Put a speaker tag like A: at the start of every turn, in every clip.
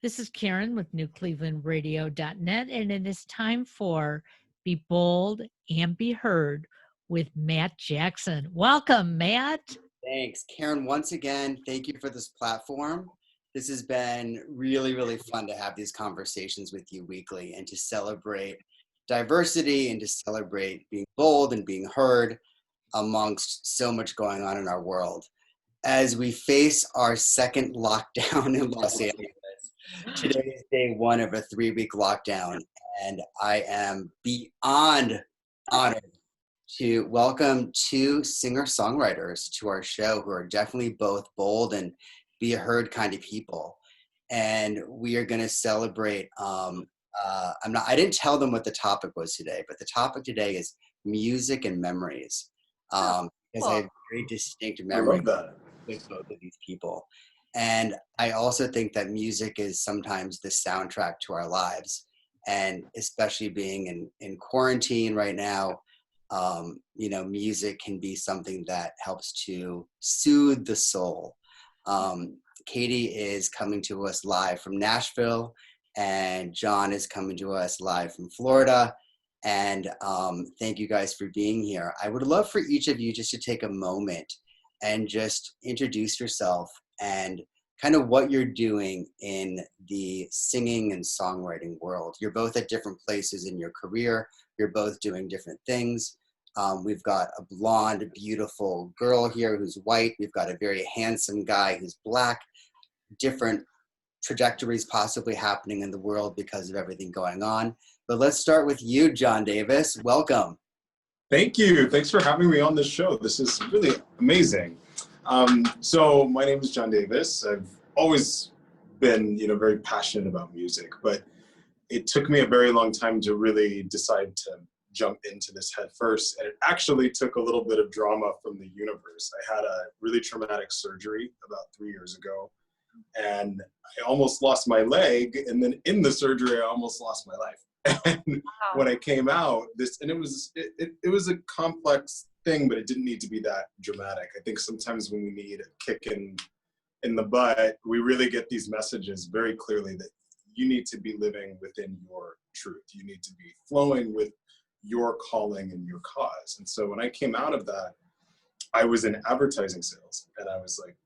A: This is Karen with NewClevelandRadio.net, and it is time for Be Bold and Be Heard with Matt Jackson. Welcome, Matt.
B: Thanks, Karen. Once again, thank you for this platform. This has been really, really fun to have these conversations with you weekly and to celebrate diversity and to celebrate being bold and being heard amongst so much going on in our world. As we face our second lockdown in Los Angeles, today is day one of a 3-week lockdown, and I am beyond honored to welcome two singer-songwriters to our show who are definitely both bold and be heard kind of people. And we are going to celebrate, I didn't tell them what the topic was today, but the topic today is music and memories. Because I have very distinct memories with both of these people. And I also think that music is sometimes the soundtrack to our lives. And especially being in quarantine right now, music can be something that helps to soothe the soul. Katie is coming to us live from Nashville, and John is coming to us live from Florida. And thank you guys for being here. I would love for each of you just to take a moment and just introduce yourself and kind of what you're doing in the singing and songwriting world. You're both at different places in your career. You're both doing different things. We've got a blonde, beautiful girl here who's white. We've got a very handsome guy who's black. Different trajectories possibly happening in the world because of everything going on. But let's start with you, John Davis. Welcome.
C: Thank you. Thanks for having me on this show. This is really amazing. So my name is John Davis. I've always been, very passionate about music, but it took me a very long time to really decide to jump into this head first. And it actually took a little bit of drama from the universe. I had a really traumatic surgery about 3 years ago, and I almost lost my leg. And then in the surgery, I almost lost my life. And when I came out, it was a complex thing, but it didn't need to be that dramatic. I think sometimes when we need a kick in the butt, we really get these messages very clearly that you need to be living within your truth. You need to be flowing with your calling and your cause. And so when I came out of that, I was in advertising sales, and I was like,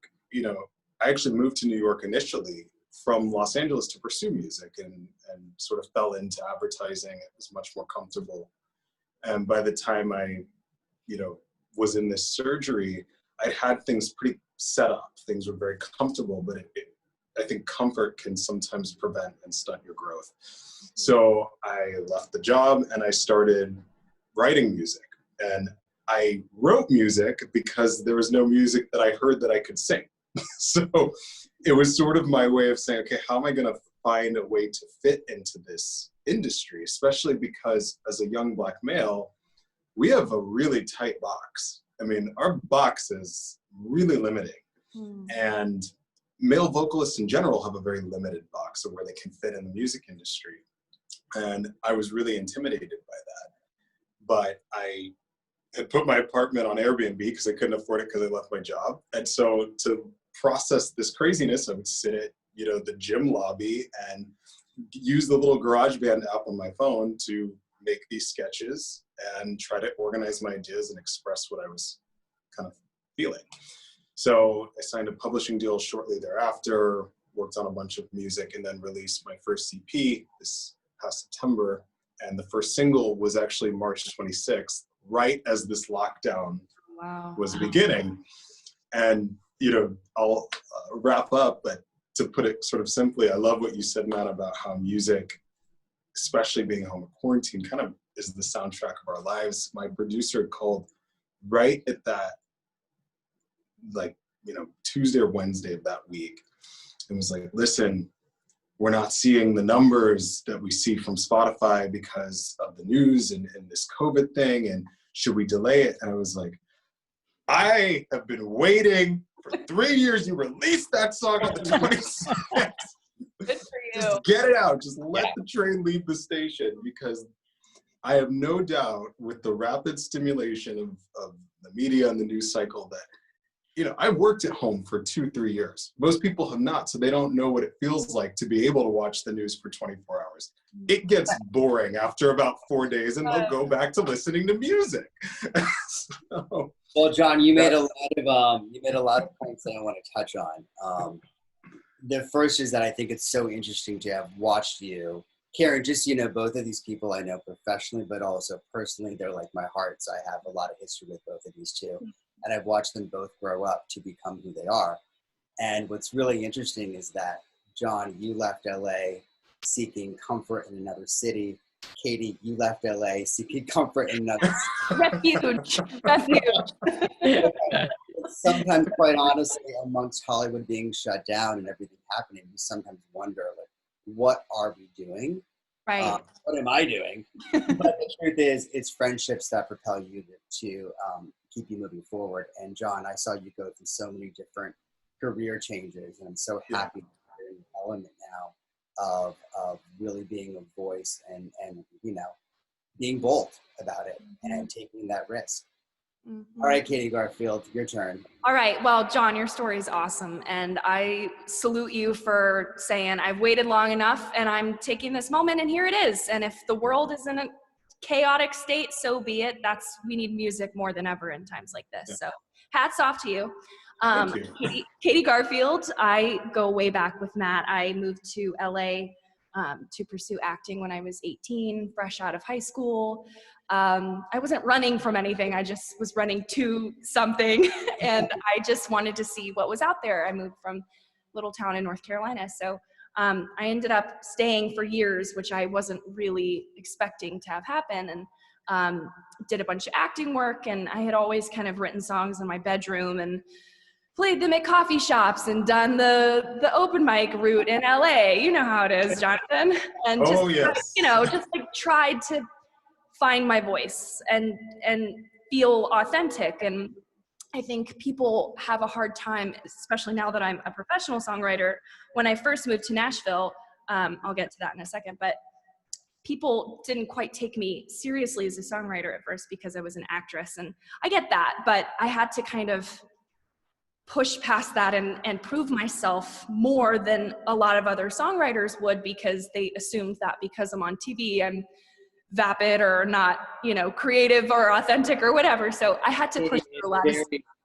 C: I actually moved to New York initially from Los Angeles to pursue music, and sort of fell into advertising. It was much more comfortable. And by the time I, was in this surgery, I'd had things pretty set up. Things were very comfortable, but I think comfort can sometimes prevent and stunt your growth. So I left the job and I started writing music. And I wrote music because there was no music that I heard that I could sing. So it was sort of my way of saying, okay, how am I going to find a way to fit into this industry, especially because as a young Black male, we have a really tight box. I mean, our box is really limiting. And male vocalists in general have a very limited box of where they can fit in the music industry. And I was really intimidated by that. But I had put my apartment on Airbnb because I couldn't afford it because I left my job. And so to process this craziness, I would sit at, the gym lobby and use the little GarageBand app on my phone to make these sketches and try to organize my ideas and express what I was kind of feeling. So I signed a publishing deal shortly thereafter, worked on a bunch of music, and then released my first EP this past September. And the first single was actually March 26th, right as this lockdown was beginning. And, I'll wrap up, but to put it sort of simply, I love what you said, Matt, about how music, especially being home in quarantine, kind of is the soundtrack of our lives. My producer called right at that, Tuesday or Wednesday of that week, and was like, listen, we're not seeing the numbers that we see from Spotify because of the news and this COVID thing, and should we delay it? And I was like, I have been waiting for 3 years. You released that song on the 26th.
D: Good for you.
C: Just get it out. Just let the train leave the station, because I have no doubt with the rapid stimulation of the media and the news cycle that I worked at home for 2-3 years. Most people have not, so they don't know what it feels like to be able to watch the news for 24 hours. It gets boring after about 4 days, and they'll go back to listening to music. So,
B: well, John, you made a lot of points that I want to touch on. The first is that I think it's so interesting to have watched you. Karen, just, both of these people I know professionally, but also personally, they're like my heart. So I have a lot of history with both of these two. And I've watched them both grow up to become who they are. And what's really interesting is that, John, you left LA seeking comfort in another city. Katie, you left LA seeking comfort in another city.
A: Refuge.
B: Sometimes, quite honestly, amongst Hollywood being shut down and everything happening, you sometimes wonder, like, what are we doing?
D: Right.
B: What am I doing? But the truth is, it's friendships that propel you to keep you moving forward. And John, I saw you go through so many different career changes, and I'm so happy that you're in the element now of really being a voice and being bold about it and taking that risk.
D: Mm-hmm.
B: All right, Katie Garfield, your turn.
D: All right. Well, John, your story is awesome. And I salute you for saying, I've waited long enough and I'm taking this moment and here it is. And if the world is in a chaotic state, so be it. We need music more than ever in times like this. Yeah. So hats off to you.
C: Thank you.
D: Katie Garfield, I go way back with Matt. I moved to LA to pursue acting when I was 18, fresh out of high school. I wasn't running from anything. I just was running to something and I just wanted to see what was out there. I moved from a little town in North Carolina. So I ended up staying for years, which I wasn't really expecting to have happen, and did a bunch of acting work. And I had always kind of written songs in my bedroom and played them at coffee shops and done the open mic route in LA. You know how it is, Jonathan. And just, just like tried to find my voice and feel authentic. And I think people have a hard time, especially now that I'm a professional songwriter. When I first moved to Nashville, I'll get to that in a second, but people didn't quite take me seriously as a songwriter at first because I was an actress. And I get that, but I had to kind of push past that and prove myself more than a lot of other songwriters would, because they assumed that because I'm on TV, I'm vapid or not, creative or authentic or whatever. So I had to push through a lot.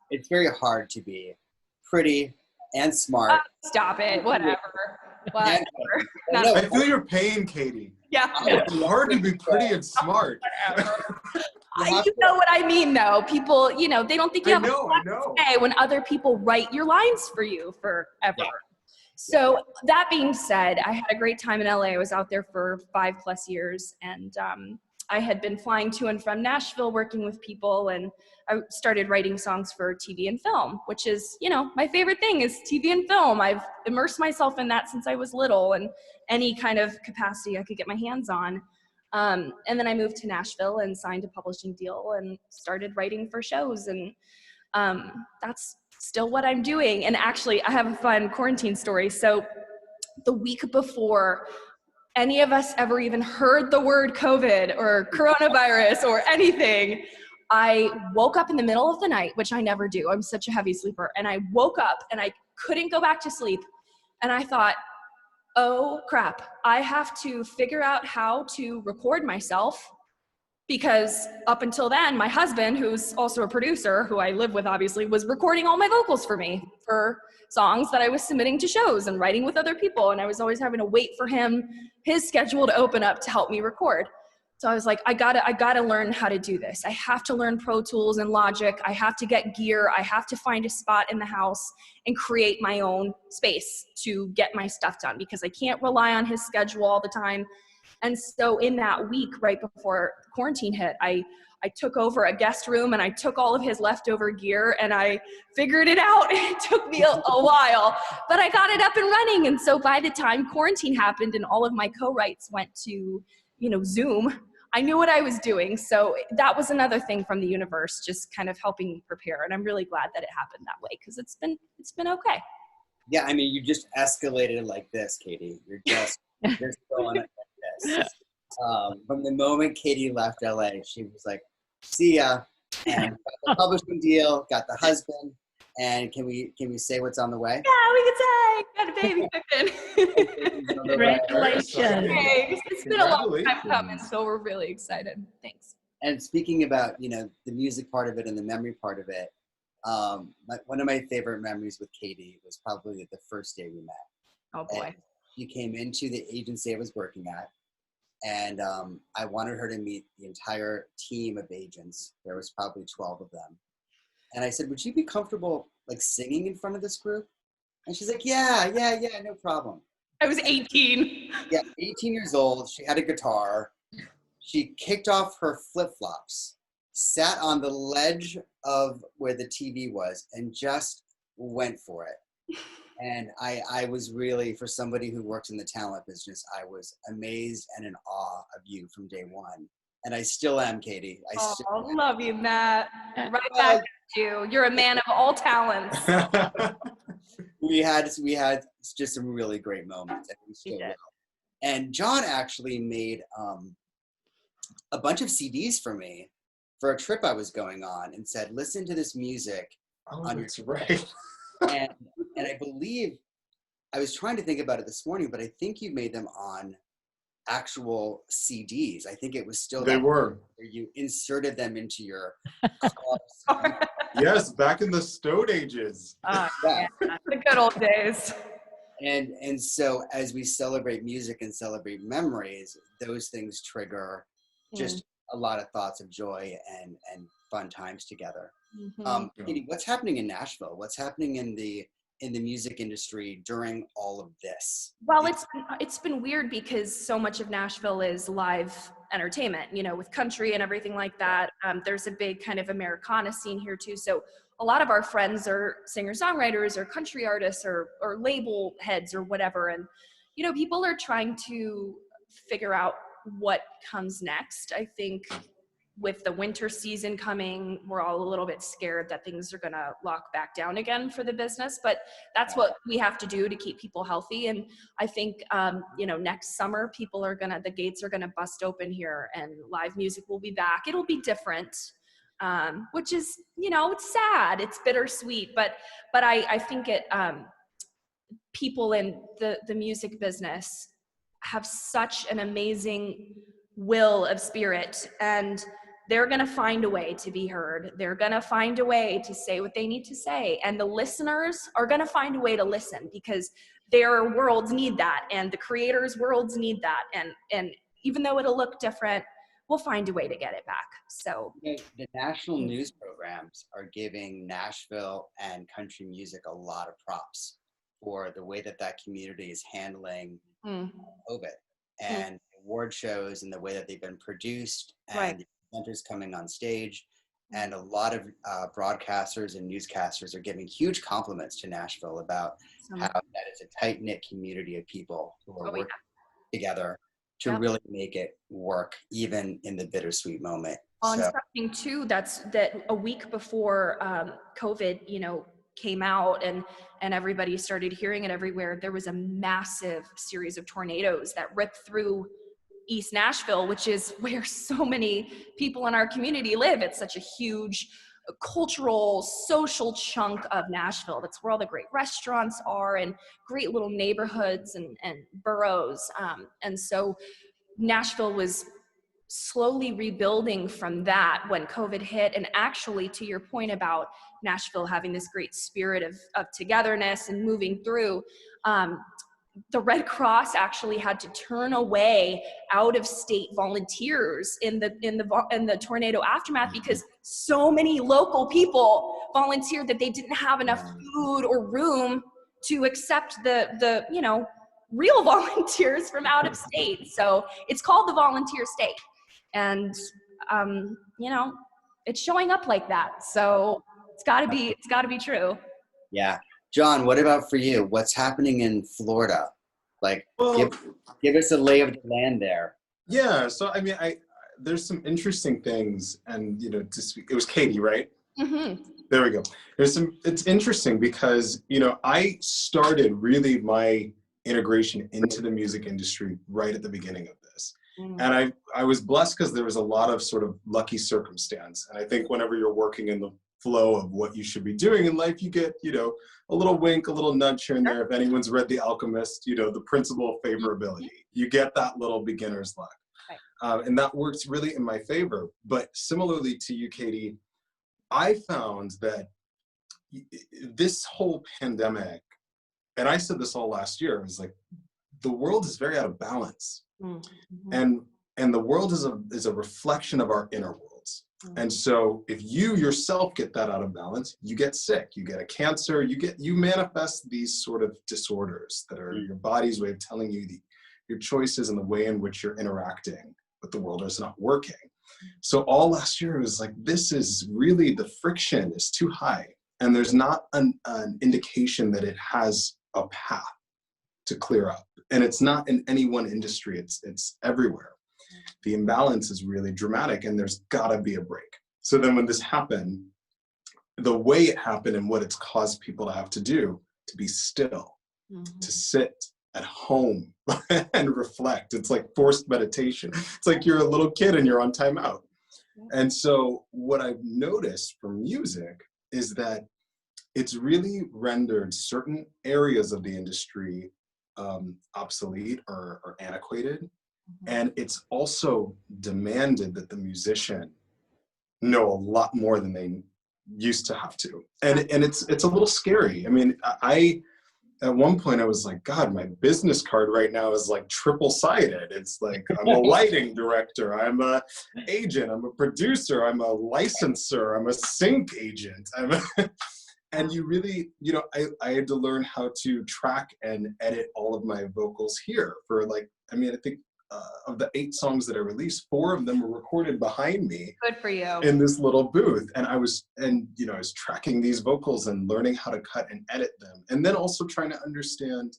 B: It's very hard to be pretty and smart.
D: Stop it. Whatever.
C: No. I feel your pain, Katie.
D: Yeah.
C: It's hard to be pretty and smart.
D: You know what I mean, though. People, they don't think you have to say when other people write your lines for you forever. Yeah. So that being said, I had a great time in LA. I was out there for 5+ years, and I had been flying to and from Nashville working with people, and I started writing songs for TV and film, which is, my favorite thing is TV and film. I've immersed myself in that since I was little, and any kind of capacity I could get my hands on. And then I moved to Nashville and signed a publishing deal and started writing for shows, and that's still what I'm doing. And actually, I have a fun quarantine story. So the week before any of us ever even heard the word COVID or coronavirus or anything, I woke up in the middle of the night, which I never do. I'm such a heavy sleeper. And I woke up and I couldn't go back to sleep. And I thought, oh crap, I have to figure out how to record myself. Because up until then, my husband, who's also a producer, who I live with obviously, was recording all my vocals for me for songs that I was submitting to shows and writing with other people. And I was always having to wait for his schedule to open up to help me record. So I was like, I gotta learn how to do this. I have to learn Pro Tools and Logic. I have to get gear. I have to find a spot in the house and create my own space to get my stuff done, because I can't rely on his schedule all the time. And so in that week, right before quarantine hit, I took over a guest room and I took all of his leftover gear and I figured it out. It took me a while, but I got it up and running. And so by the time quarantine happened and all of my co-writes went to, Zoom, I knew what I was doing. So that was another thing from the universe, just kind of helping me prepare. And I'm really glad that it happened that way, because it's been okay.
B: Yeah, I mean, you just escalated like this, Katie. You're just going like this. From the moment Katie left LA, she was like, see ya, and got the publishing deal, got the husband, And can we say what's on the way?
D: Yeah, we could say got a baby cooking.
A: Congratulations.
D: Thanks. It's been a long time coming, so we're really excited. Thanks.
B: And speaking about, the music part of it and the memory part of it, one of my favorite memories with Katie was probably the first day we met.
D: Oh boy.
B: And she came into the agency I was working at, and I wanted her to meet the entire team of agents. There was probably 12 of them. And I said, would you be comfortable like singing in front of this group? And she's like, yeah, no problem.
D: I was 18.
B: Yeah, 18 years old. She had a guitar. She kicked off her flip-flops, sat on the ledge of where the TV was, and just went for it. And I was really, for somebody who works in the talent business, I was amazed and in awe of you from day one. And I still am, Katie. I
D: love you, Matt. Right back at you. You're a man of all talents.
B: we had just some really great moments. And we still will. And John actually made a bunch of CDs for me for a trip I was going on, and said, listen to this music.
C: Oh, that's right.
B: and I believe, I was trying to think about it this morning, but I think you made them on actual CDs. I think it was still
C: they were
B: where you inserted them into your
C: yes, back in the Stone Ages.
D: Yeah, the good old days.
B: And so as we celebrate music and celebrate memories, those things trigger just a lot of thoughts of joy and fun times together. Katie, what's happening in Nashville? What's happening in the music industry during all of this?
D: Well, it's been weird because so much of Nashville is live entertainment, with country and everything like that. There's a big kind of Americana scene here too. So a lot of our friends are singer-songwriters or country artists or label heads or whatever. And, people are trying to figure out what comes next. I think with the winter season coming, we're all a little bit scared that things are going to lock back down again for the business, but that's what we have to do to keep people healthy. And I think, next summer, the gates are going to bust open here and live music will be back. It'll be different, which is, it's sad, it's bittersweet, but I think people in the music business have such an amazing will of spirit, and they're going to find a way to be heard. They're going to find a way to say what they need to say. And the listeners are going to find a way to listen because their worlds need that. And the creators' worlds need that. And even though it'll look different, we'll find a way to get it back. So
B: the national news programs are giving Nashville and country music a lot of props for the way that community is handling COVID and award shows and the way that they've been produced and the presenters coming on stage. And a lot of broadcasters and newscasters are giving huge compliments to Nashville about how that is a tight-knit community of people who are working together to really make it work, even in the bittersweet moment.
D: Well, and something too, that a week before COVID, came out and everybody started hearing it everywhere, there was a massive series of tornadoes that ripped through East Nashville, which is where so many people in our community live. It's such a huge cultural, social chunk of Nashville. That's where all the great restaurants are and great little neighborhoods and boroughs. And so Nashville was slowly rebuilding from that when COVID hit. And actually, to your point about Nashville having this great spirit of togetherness and moving through, the Red Cross actually had to turn away out-of-state volunteers in the tornado aftermath because so many local people volunteered that they didn't have enough food or room to accept the real volunteers from out of state. So it's called the volunteer state, and it's showing up like that. So it's got to be true.
B: Yeah. John, what about for you? What's happening in Florida? Give us a lay of the land there.
C: Yeah, so I mean, there's some interesting things, and it was Katie, right? Mm-hmm. There we go. It's interesting because I started really my integration into the music industry right at the beginning of this, and I was blessed because there was a lot of sort of lucky circumstance, and I think whenever you're working in the flow of what you should be doing in life, you get, a little wink, a little nudge here and there. If anyone's read The Alchemist, the principle of favorability, you get that little beginner's luck. Right. And that works really in my favor. But similarly to you, Katie, I found that this whole pandemic, and I said this all last year, was like, the world is very out of balance. Mm-hmm. And the world is a reflection of our inner worlds. Mm-hmm. And so if you yourself get that out of balance, you get sick, you get a cancer, you manifest these sort of disorders that are your body's way of telling you your choices and the way in which you're interacting with the world is not working. So all last year it was like, this is really, the friction is too high. And there's not an indication that it has a path to clear up. And it's not in any one industry, it's everywhere. The imbalance is really dramatic and there's gotta be a break. So then when this happened, the way it happened and what it's caused people to have to do, to be still, to sit at home and reflect. It's like forced meditation. It's like you're a little kid and you're on timeout. And so what I've noticed from music is that it's really rendered certain areas of the industry obsolete or antiquated. And it's also demanded that the musician know a lot more than they used to have to. And it's a little scary. I mean, at one point I was like, God, my business card right now is like triple-sided. It's like, I'm a lighting director, I'm a agent, I'm a producer, I'm a licenser, I'm a sync agent. And you really, I had to learn how to track and edit all of my vocals here for I think of the 8 songs that I released, 4 of them were recorded behind me.
D: Good for you.
C: In this little booth. And I was tracking these vocals and learning how to cut and edit them. And then also trying to understand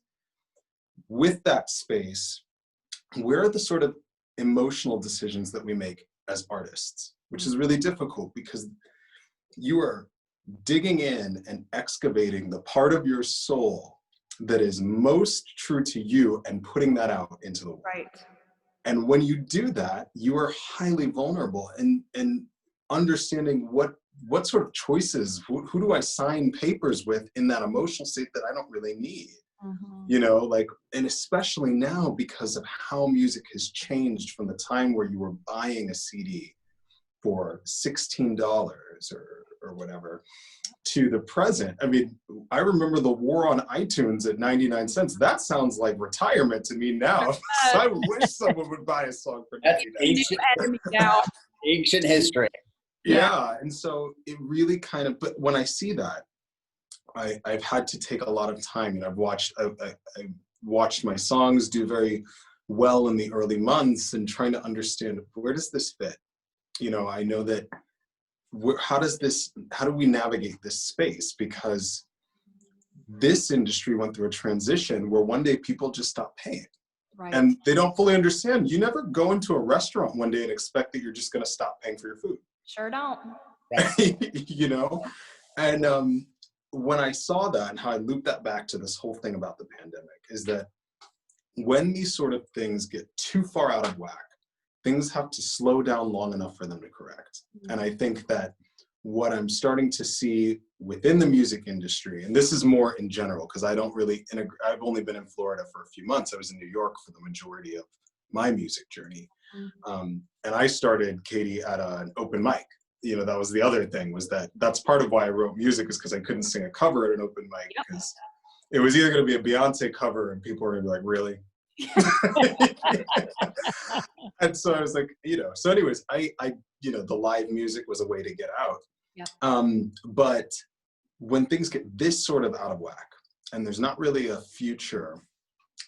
C: with that space, where are the sort of emotional decisions that we make as artists, which is really difficult because you are digging in and excavating the part of your soul that is most true to you and putting that out into the world.
D: Right.
C: And when you do that, you are highly vulnerable and understanding what sort of choices, who do I sign papers with in that emotional state that I don't really need? And especially now because of how music has changed from the time where you were buying a CD for $16 or whatever to the present. I mean, I remember the war on iTunes at 99 cents. That sounds like retirement to me now. I wish someone would buy a song for 99 cents.
B: Ancient history.
C: Yeah, and so it really kind of, but when I see that, I've had to take a lot of time, and I've watched my songs do very well in the early months and trying to understand, where does this fit? I know that how do we navigate this space? Because this industry went through a transition where one day people just stopped paying. Right. And they don't fully understand. You never go into a restaurant one day and expect that you're just going to stop paying for your food.
D: Sure don't.
C: And when I saw that and how I looped that back to this whole thing about the pandemic, is that when these sort of things get too far out of whack, things have to slow down long enough for them to correct. And I think that what I'm starting to see within the music industry, and this is more in general, because I don't really I've only been in Florida for a few months. I was in New York for the majority of my music journey. And I started, Katie, at an open mic. That was the other thing, was that's part of why I wrote music, is because I couldn't sing a cover at an open mic, because it was either going to be a Beyonce cover and people were going to be like, really? And so I was like, so anyways, I the live music was a way to get out. But when things get this sort of out of whack and there's not really a future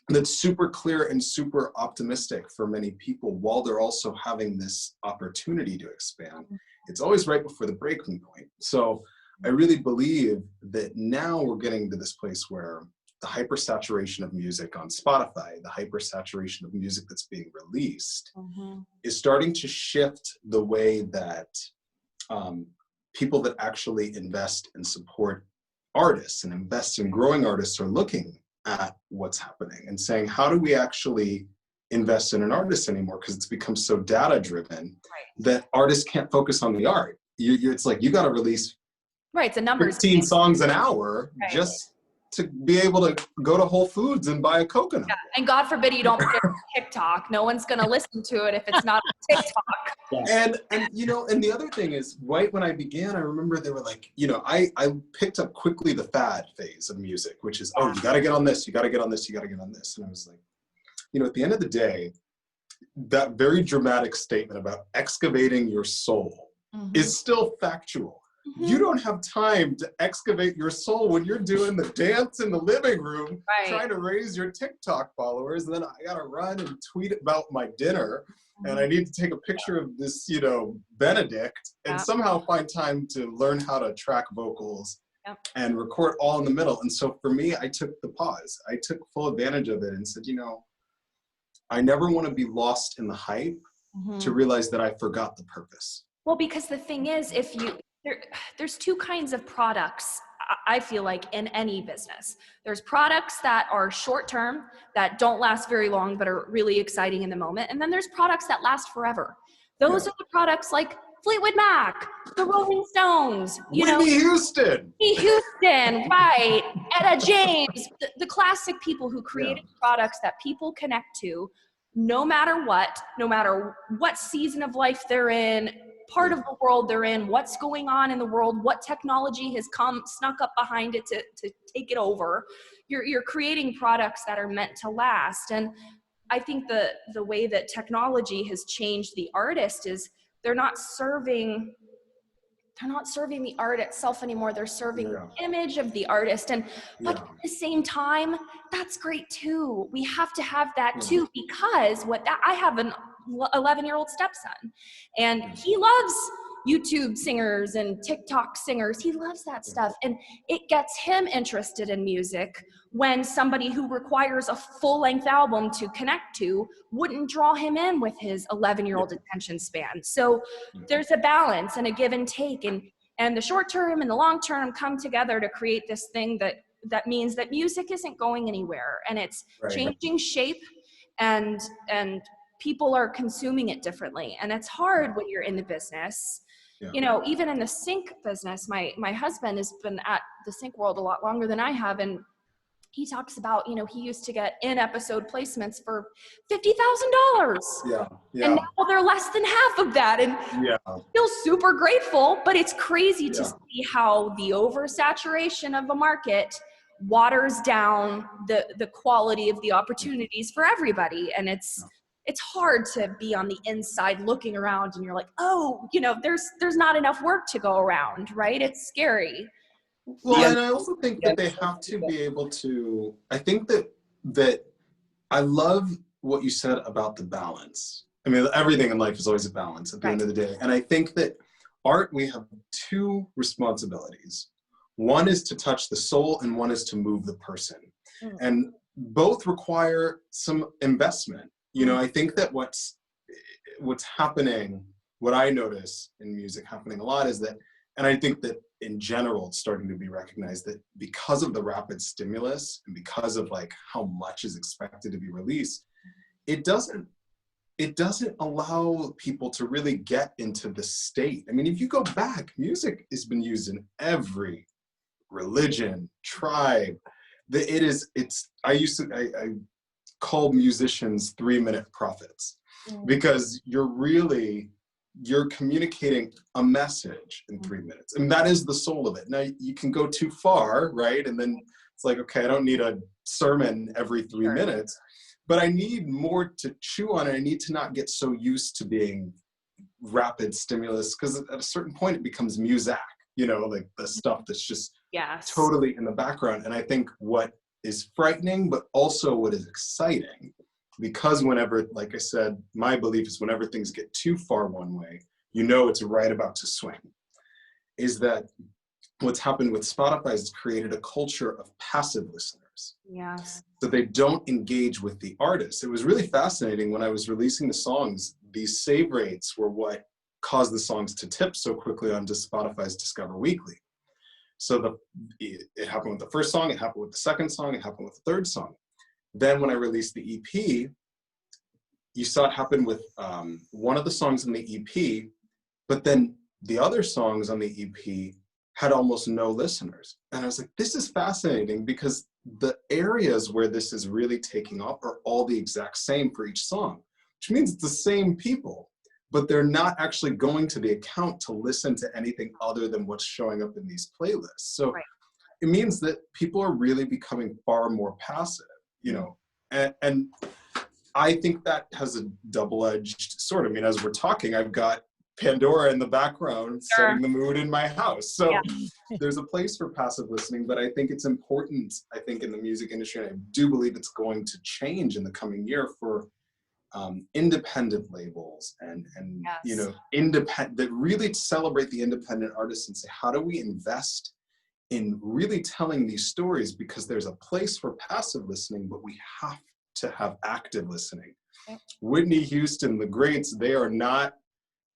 C: that's super clear and super optimistic for many people, while they're also having this opportunity to expand, it's always right before the breaking point. So I really believe that now we're getting to this place where the hypersaturation of music on Spotify, the hypersaturation of music that's being released, is starting to shift the way that people that actually invest and support artists and invest in growing artists are looking at what's happening and saying, how do we actually invest in an artist anymore? Because it's become so data driven that artists can't focus on the art. It's like, you got to release
D: Right, it's a numbers
C: 15
D: game.
C: songs an hour just to be able to go to Whole Foods and buy a coconut.
D: Yeah. And God forbid you don't put it on TikTok. No one's going to listen to it if it's not on TikTok.
C: And you know, and the other thing is, right when I began, I remember they were like, you know, I picked up quickly the fad phase of music, which is, oh, you got to get on this, you got to get on this, you got to get on this. And I was like, you know, at the end of the day, that very dramatic statement about excavating your soul is still factual. You don't have time to excavate your soul when you're doing the dance in the living room, trying to raise your TikTok followers. And then I got to run and tweet about my dinner. And I need to take a picture of this, you know, Benedict, and somehow find time to learn how to track vocals and record all in the middle. And so for me, I took the pause. I took full advantage of it and said, you know, I never want to be lost in the hype to realize that I forgot the purpose.
D: Well, because the thing is, if you, there's two kinds of products, I feel like, in any business. There's products that are short-term, that don't last very long, but are really exciting in the moment. And then there's products that last forever. Those are the products like Fleetwood Mac, the Rolling Stones,
C: Whitney Houston,
D: right, Etta James, the classic people who created products that people connect to, no matter what season of life they're in, part of the world they're in, what's going on in the world, what technology has snuck up behind it to take it over. You're creating products that are meant to last. And I think the way that technology has changed the artist is they're not serving the art itself anymore. They're serving the image of the artist. But at the same time, that's great too. We have to have that too, because I have an 11-year-old stepson, and he loves YouTube singers and TikTok singers. He loves that stuff. And it gets him interested in music when somebody who requires a full-length album to connect to wouldn't draw him in with his 11-year-old attention span. So there's a balance and a give and take, and the short term and the long term come together to create this thing that means that music isn't going anywhere, and it's changing shape, and people are consuming it differently. And it's hard when you're in the business. You know, even in the sync business, my husband has been at the sync world a lot longer than I have, and he talks about, you know, he used to get in-episode placements for $50,000. And now they're less than half of that, and feels super grateful. But it's crazy to see how the oversaturation of a market waters down the quality of the opportunities for everybody. And it's hard to be on the inside looking around and you're like, oh, you know, there's not enough work to go around, right? It's scary.
C: Well, and I also think that they have to be able to, I think that I love what you said about the balance. I mean, everything in life is always a balance at the end of the day. And I think that art, we have two responsibilities. One is to touch the soul, and one is to move the person. And both require some investment. You know, I think that what's happening, what I notice in music happening a lot is that, and I think that in general, it's starting to be recognized that because of the rapid stimulus and because of like how much is expected to be released, it doesn't allow people to really get into the state. I mean, if you go back, music has been used in every religion, tribe. I call musicians 3-minute prophets, because you're communicating a message in 3 minutes. And that is the soul of it. Now you can go too far, right? And then it's like, okay, I don't need a sermon every 3 minutes, but I need more to chew on it. I need to not get so used to being rapid stimulus, because at a certain point it becomes muzak, you know, like the stuff that's just totally in the background. And I think what is frightening, but also what is exciting, because whenever, like I said, my belief is whenever things get too far one way, you know it's right about to swing, is that what's happened with Spotify is created a culture of passive listeners. So they don't engage with the artist. It was really fascinating when I was releasing the songs, these save rates were what caused the songs to tip so quickly onto Spotify's Discover Weekly. So it happened with the first song, it happened with the second song, it happened with the third song. Then when I released the EP, you saw it happen with one of the songs in the EP, but then the other songs on the EP had almost no listeners. And I was like, this is fascinating, because the areas where this is really taking off are all the exact same for each song, which means it's the same people, but they're not actually going to the account to listen to anything other than what's showing up in these playlists. So it means that people are really becoming far more passive, and I think that has a double-edged sword. I mean, as we're talking, I've got Pandora in the background setting the mood in my house. So there's a place for passive listening, but I think it's important, in the music industry, and I do believe it's going to change in the coming year for independent labels and independent, that really celebrate the independent artists and say, how do we invest in really telling these stories? Because there's a place for passive listening, but we have to have active listening. Whitney Houston, the greats, they are not,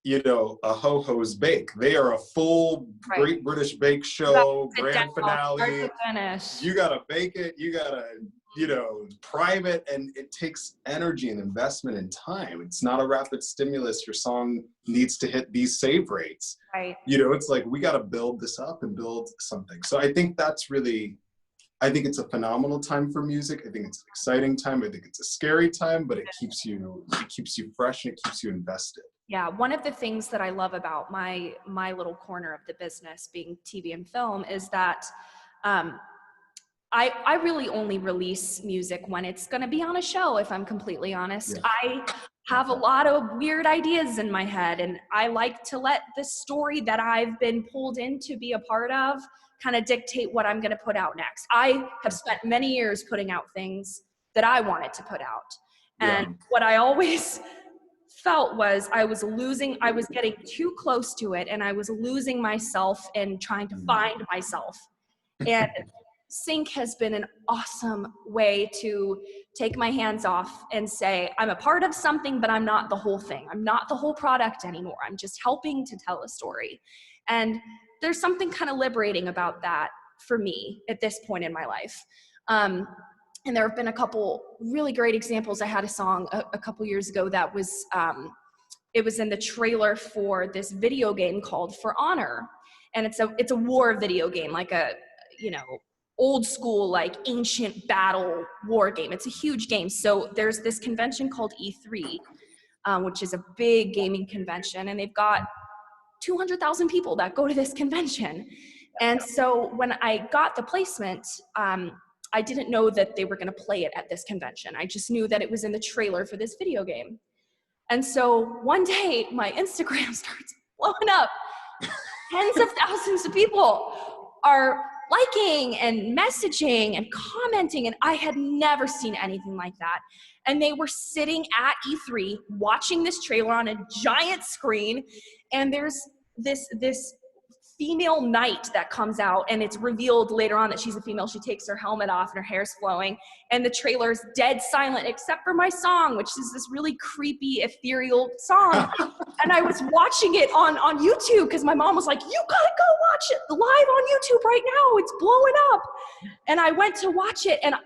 C: a ho-ho's bake. They are a full Great British Bake Show, grand finale. You gotta bake it, you gotta, private, and it takes energy and investment and time. It's not a rapid stimulus. Your song needs to hit these save rates. It's like, we gotta build this up and build something. So I think it's a phenomenal time for music. I think it's an exciting time. I think it's a scary time, but it keeps you fresh and it keeps you invested.
D: Yeah, one of the things that I love about my little corner of the business, being TV and film, is that I really only release music when it's going to be on a show, if I'm completely honest. I have a lot of weird ideas in my head, and I like to let the story that I've been pulled in to be a part of kind of dictate what I'm going to put out next. I have spent many years putting out things that I wanted to put out. And what I always felt was I was getting too close to it, and I was losing myself and trying to find myself. And Sync has been an awesome way to take my hands off and say, I'm a part of something, but I'm not the whole thing. I'm not the whole product anymore. I'm just helping to tell a story. And there's something kind of liberating about that for me at this point in my life. And there have been a couple really great examples. I had a song a couple years ago that was, it was in the trailer for this video game called For Honor. And it's a war video game, like a, old school, like ancient battle war game. It's a huge game. So there's this convention called E3, which is a big gaming convention, and they've got 200,000 people that go to this convention. And so when I got the placement, I didn't know that they were going to play it at this convention. I just knew that it was in the trailer for this video game. And so one day my Instagram starts blowing up. Tens of thousands of people are liking and messaging and commenting, and I had never seen anything like that. And they were sitting at E3 watching this trailer on a giant screen, and there's this female knight that comes out, and it's revealed later on that she's a female. She takes her helmet off and her hair's flowing, and the trailer's dead silent except for my song, which is this really creepy, ethereal song. And I was watching it on YouTube because my mom was like, you gotta go watch it live on YouTube right now, it's blowing up. And I went to watch it, and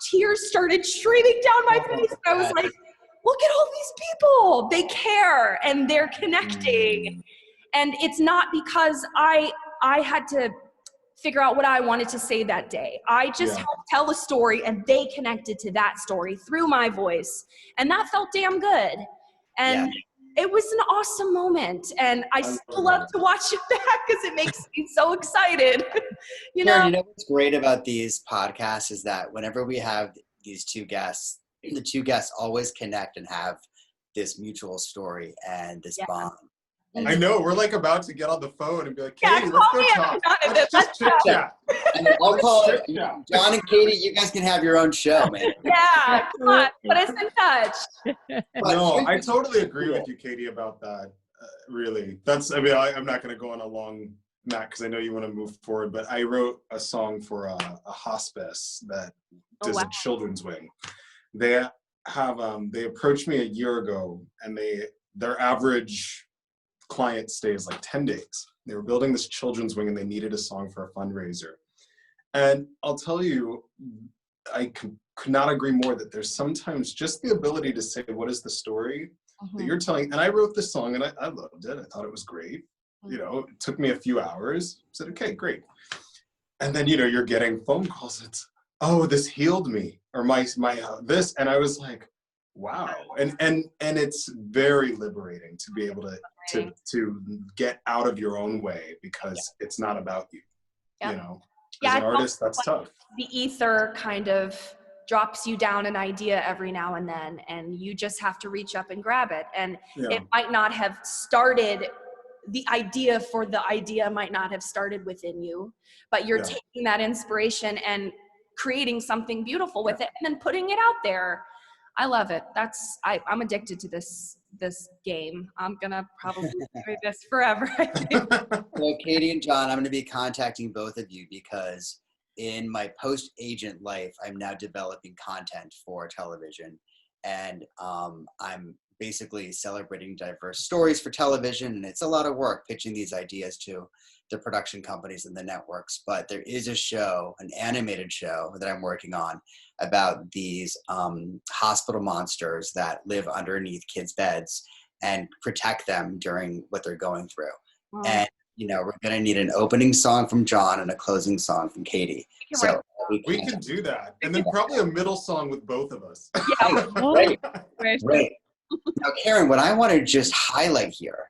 D: tears started streaming down my face. I was like, look at all these people, they care and they're connecting. And it's not because I had to figure out what I wanted to say that day. I just helped tell a story, and they connected to that story through my voice. And that felt damn good. And it was an awesome moment. And I still love to watch it back because it makes me so excited. You know
B: what's great about these podcasts is that whenever we have these two guests, the two guests always connect and have this mutual story and this bond.
C: I know, we're like about to get on the phone and be like, Katie, let's go talk. Let's just chit chat.
B: And I'll call it, John and Katie, you guys can have your own show, man.
D: Yeah, come on, put us in touch.
C: No, I totally agree with you, Katie, about that, really. I'm not gonna go on a long mat because I know you wanna move forward, but I wrote a song for a hospice that does a children's wing. They approached me a year ago, and their average client stays like 10 days. They were building this children's wing, and they needed a song for a fundraiser. And I'll tell you, I could not agree more that there's sometimes just the ability to say, what is the story that you're telling? And I wrote this song, and I loved it. I thought it was great. you know, it took me a few hours. I said, okay, great. And then, you know, you're getting phone calls. It's, oh, this healed me, or my this. And I was like, wow. And it's very liberating to be able to get out of your own way, because it's not about you, you know. As an artist, that's tough.
D: The ether kind of drops you down an idea every now and then, and you just have to reach up and grab it. And it might not have started, the idea for the idea might not have started within you, but you're taking that inspiration and creating something beautiful with it, and then putting it out there. I love it. I'm addicted to this game. I'm gonna probably do this forever, I think.
B: Well, Katie and John, I'm going to be contacting both of you, because in my post-agent life, I'm now developing content for television, and I'm basically celebrating diverse stories for television, and it's a lot of work pitching these ideas to the production companies and the networks. But there is a show, an animated show that I'm working on, about these hospital monsters that live underneath kids' beds and protect them during what they're going through. Wow. And, you know, we're going to need an opening song from John and a closing song from Katie. So
C: we can do that. And then probably a middle song with both of us.
D: Yeah.
B: Great. Now, Karen, what I want to just highlight here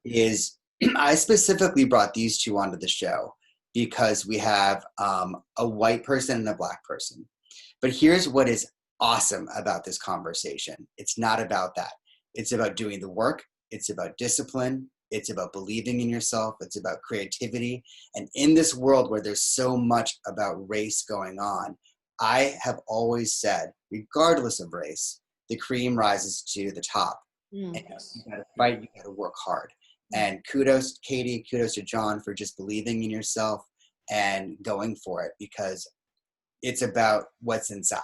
B: is I specifically brought these two onto the show because we have a white person and a black person. But here's what is awesome about this conversation. It's not about that. It's about doing the work. It's about discipline. It's about believing in yourself. It's about creativity. And in this world where there's so much about race going on, I have always said, regardless of race, the cream rises to the top. And you gotta fight, you gotta work hard. And kudos, Katie, kudos to John for just believing in yourself and going for it, because it's about what's inside.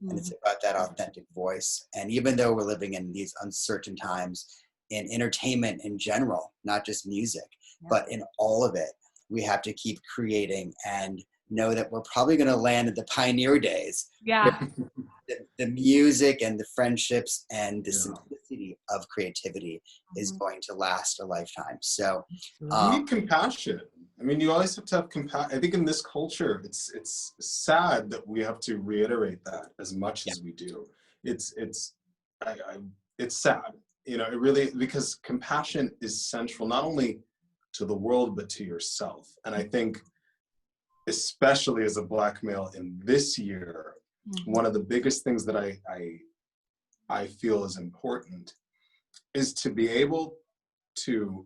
B: And it's about that authentic voice. And even though we're living in these uncertain times in entertainment in general, not just music, but in all of it, we have to keep creating and know that we're probably going to land in the pioneer days.
D: Yeah.
B: The music and the friendships and the simplicity of creativity is going to last a lifetime. So
C: you need compassion. I mean, you always have to have compassion. I think in this culture, it's sad that we have to reiterate that as much as we do. It's sad, you know, it really, because compassion is central, not only to the world, but to yourself. And I think, especially as a Black male in this year, one of the biggest things that I feel is important is to be able to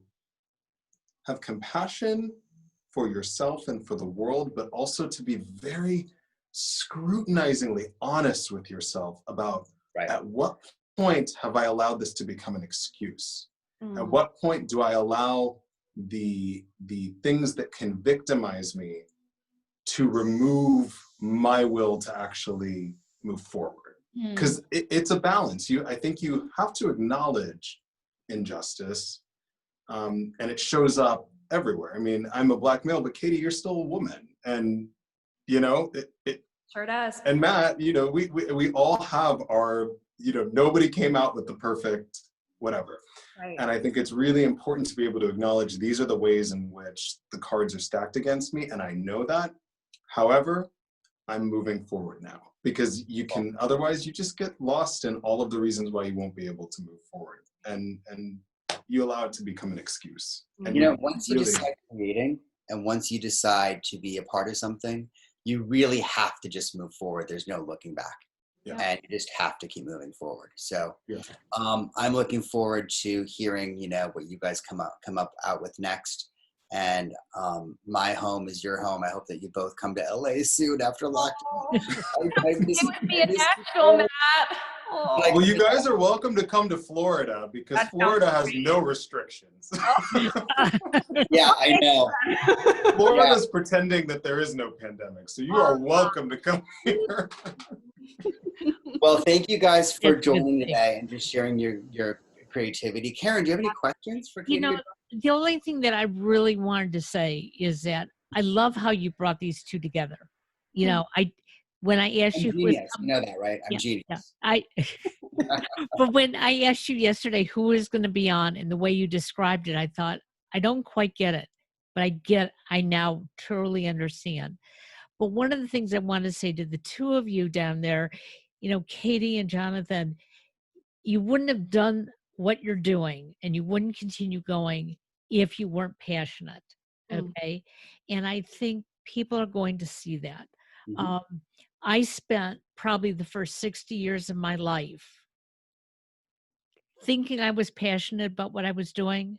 C: have compassion for yourself and for the world, but also to be very scrutinizingly honest with yourself about at what point have I allowed this to become an excuse? At what point do I allow the things that can victimize me to remove my will to actually move forward? Because it's a balance. I think you have to acknowledge injustice, and it shows up everywhere. I mean, I'm a Black male, but Katie, you're still a woman, and you know it
D: sure does.
C: And Matt, you know, we all have our, you know, nobody came out with the perfect whatever. Right. And I think it's really important to be able to acknowledge these are the ways in which the cards are stacked against me, and I know that. However, I'm moving forward now, because you can, otherwise you just get lost in all of the reasons why you won't be able to move forward, and you allow it to become an excuse. And
B: you know, once you decide creating, and once you decide to be a part of something, you really have to just move forward. There's no looking back. And you just have to keep moving forward. So I'm looking forward to hearing, you know, what you guys come up out with next. And my home is your home. I hope that you both come to LA soon after lockdown.
D: It would be a natural, Matt. Oh.
C: Well, you guys are welcome to come to Florida, because Florida has no restrictions.
B: Yeah, I know.
C: Florida's pretending that there is no pandemic, so you are welcome to come here.
B: Well, thank you guys for joining today and just sharing your creativity. Karen, do you have any questions for Katie?
A: You know, the only thing that I really wanted to say is that I love how you brought these two together. You know, when I asked you,
B: genius. You know that, right? I'm genius.
A: Yeah, but when I asked you yesterday who was going to be on, and the way you described it, I thought, I don't quite get it, but I now truly understand. But one of the things I want to say to the two of you down there, Katie and Jonathan, you wouldn't have done what you're doing and you wouldn't continue going if you weren't passionate. Okay. And I think people are going to see that. I spent probably the first 60 years of my life thinking I was passionate about what I was doing,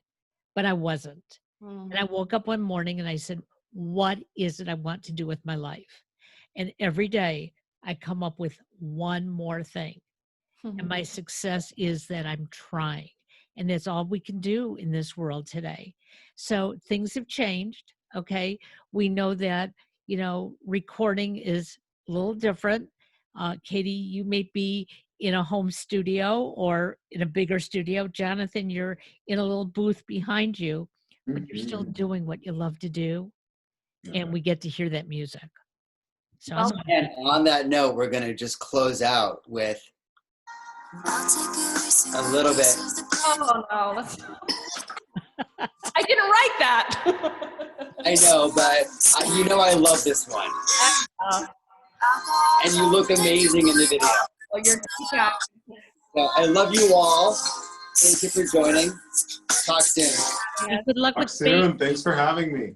A: but I wasn't. And I woke up one morning and I said, what is it I want to do with my life? And every day I come up with one more thing. And my success is that I'm trying. And that's all we can do in this world today. So things have changed. Okay. We know that, recording is a little different. Katie, you may be in a home studio or in a bigger studio. Jonathan, you're in a little booth behind you, but you're still doing what you love to do. And we get to hear that music. So
B: and on that note, we're going to just close out with a little bit.
D: Oh no, I didn't write that.
B: I know, but I love this one. And you look amazing in the video.
D: Oh, you're
B: So I love you all. Thank you for joining. Talk soon.
A: Good luck
C: Talk
A: with
C: soon. Thanks for having me.